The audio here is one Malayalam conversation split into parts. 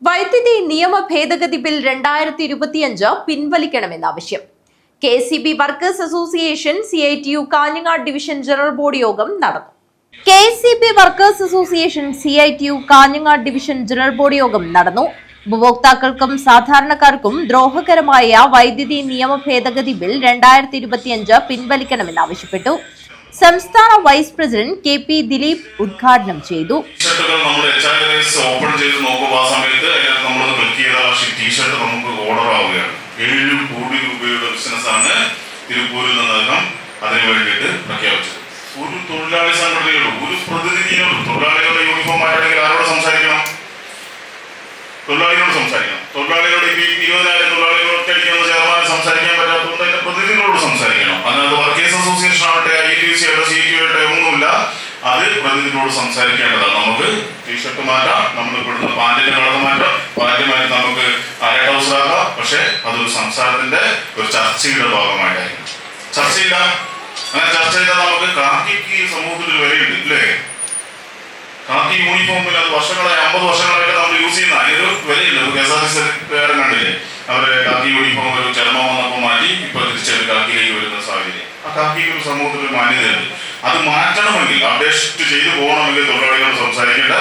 വൈദ്യുതി നിയമ ഭേദഗതി ബിൽ 2025 പിൻവലിക്കണമെന്ന ആവശ്യം. KCB workers association CITU Kanhangad division general body യോഗം നടന്നു. KCB workers association CITU Kanhangad division general body യോഗം നടന്നു. ഉപഭോക്താക്കൾക്കും സാധാരണക്കാർക്കും ദ്രോഹകരമായ വൈദ്യുതി നിയമ ഭേദഗതി ബിൽ 2025 പിൻവലിക്കണമെന്നാവശ്യപ്പെട്ടു. സംസ്ഥാന വൈസ് പ്രസിഡന്റ് KP ദിലീപ് ഉദ്ഘാടനം ചെയ്തു. ഒരു തൊഴിലാളി സംഘടനയോട് ഒരു പ്രതിനിധിയോട് തൊഴിലാളികളുടെ യൂണിഫോം ആയിട്ടെങ്കിൽ ആരോട് സംസാരിക്കണം? തൊഴിലാളികളോട് സംസാരിക്കണം. തൊഴിലാളികളുടെ 20,000 തൊഴിലാളികളോട് അടിക്കുന്ന ചെയർമാൻ സംസാരിക്കാൻ പറ്റാത്തതുകൊണ്ട് അതിന്റെ പ്രതിനിധികളോട് സംസാരിക്കണം. അതിനകത്ത് വർക്കേഴ്സ് അസോസിയേഷൻ ആവട്ടെ, ITUC ആവട്ടെ, CITU ആവട്ടെ ഒന്നുമില്ല. അത് പ്രതിനിധികളോട് സംസാരിക്കേണ്ടതാണ്. നമുക്ക് ടീഷർട്ട് മാറ്റാം, നമ്മൾ ഇവിടുന്ന് പാന്റിന്റെ കളർ മാറ്റാം, പാന്റ് മാറ്റി നമുക്ക് അര ട്രൗസർ ആക്കാം. പക്ഷെ അതൊരു സംസാരത്തിന്റെ ഒരു ചർച്ചയുടെ ഭാഗമായിട്ടായിരിക്കും. ചർച്ചയില്ല. അങ്ങനെ ചർച്ച ചെയ്താൽ നമുക്ക് കാക്കിക്ക് സമൂഹത്തിൽ ഒരു വിലയുണ്ട് ഇല്ലേ? കാക്കി യൂണിഫോമിൽ അത് വർഷങ്ങളായി 50 വർഷങ്ങളായിട്ട് നമ്മൾ യൂസ് ചെയ്യുന്ന അതിനൊരു വിലയില്ല. KSRTC കണ്ടില്ലേ, അവരെ കാക്കി യൂണിഫോം ഒരു ചർമ്മം വന്നപ്പോൾ മാറ്റി ഇപ്പൊ തിരിച്ചൊരു കാക്കിയിലേക്ക് വരുന്ന സാഹചര്യം. ആ കാക്കിക്ക് ഒരു സമൂഹത്തിൽ ഒരു മാന്യതയുണ്ട്. അത് മാറ്റണമെങ്കിൽ, അപ്ഡേറ്റ് ചെയ്തു പോകണമെങ്കിൽ തൊഴിലാളികളോട് സംസാരിക്കേണ്ട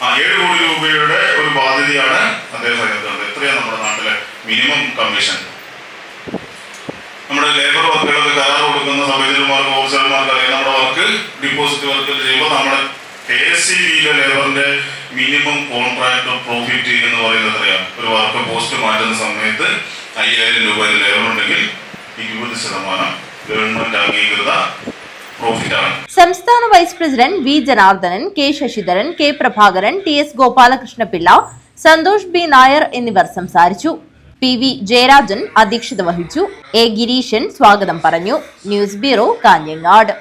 7 കോടി രൂപയുടെ ഒരു ബാധ്യതയാണ് അദ്ദേഹം പറയുന്നത്. എത്രയാണ് നമ്മുടെ നാട്ടിലെ മിനിമം കമ്മീഷൻ? നമ്മുടെ ലേബർ വർക്കുകളൊക്കെ കരാർ കൊടുക്കുന്ന സബേജർമാർക്ക്, ഓഫീസർമാർക്ക് അറിയാം. നമ്മുടെ വർക്ക് ഡിപ്പോസിറ്റ് വർക്ക് ചെയ്യുമ്പോൾ നമ്മുടെ KCBയിലെ ലേബറിന്റെ മിനിമം കോൺട്രാക്ട് പ്രോഫിറ്റ് എന്ന് പറയുന്നത് അറിയാം. ഒരു വർക്ക് പോസ്റ്റ് മാറ്റുന്ന സമയത്ത് 5,000 രൂപയിൽ ലേബർ ഉണ്ടെങ്കിൽ 20% ഗവൺമെന്റ് അംഗീകൃത പ്രോഫിറ്റാണ്. സംസ്ഥാന vice president V Janardhanan, K Sasidharan, K Prabhakaran, TS Gopalakrishnapillai, Santhosh B Nair എന്നിവർ സംസാരിച്ചു. PV ജയരാജൻ അധ്യക്ഷത വഹിച്ചു. A ഗിരീശൻ സ്വാഗതം പറഞ്ഞു. News bureau, Kanhangad.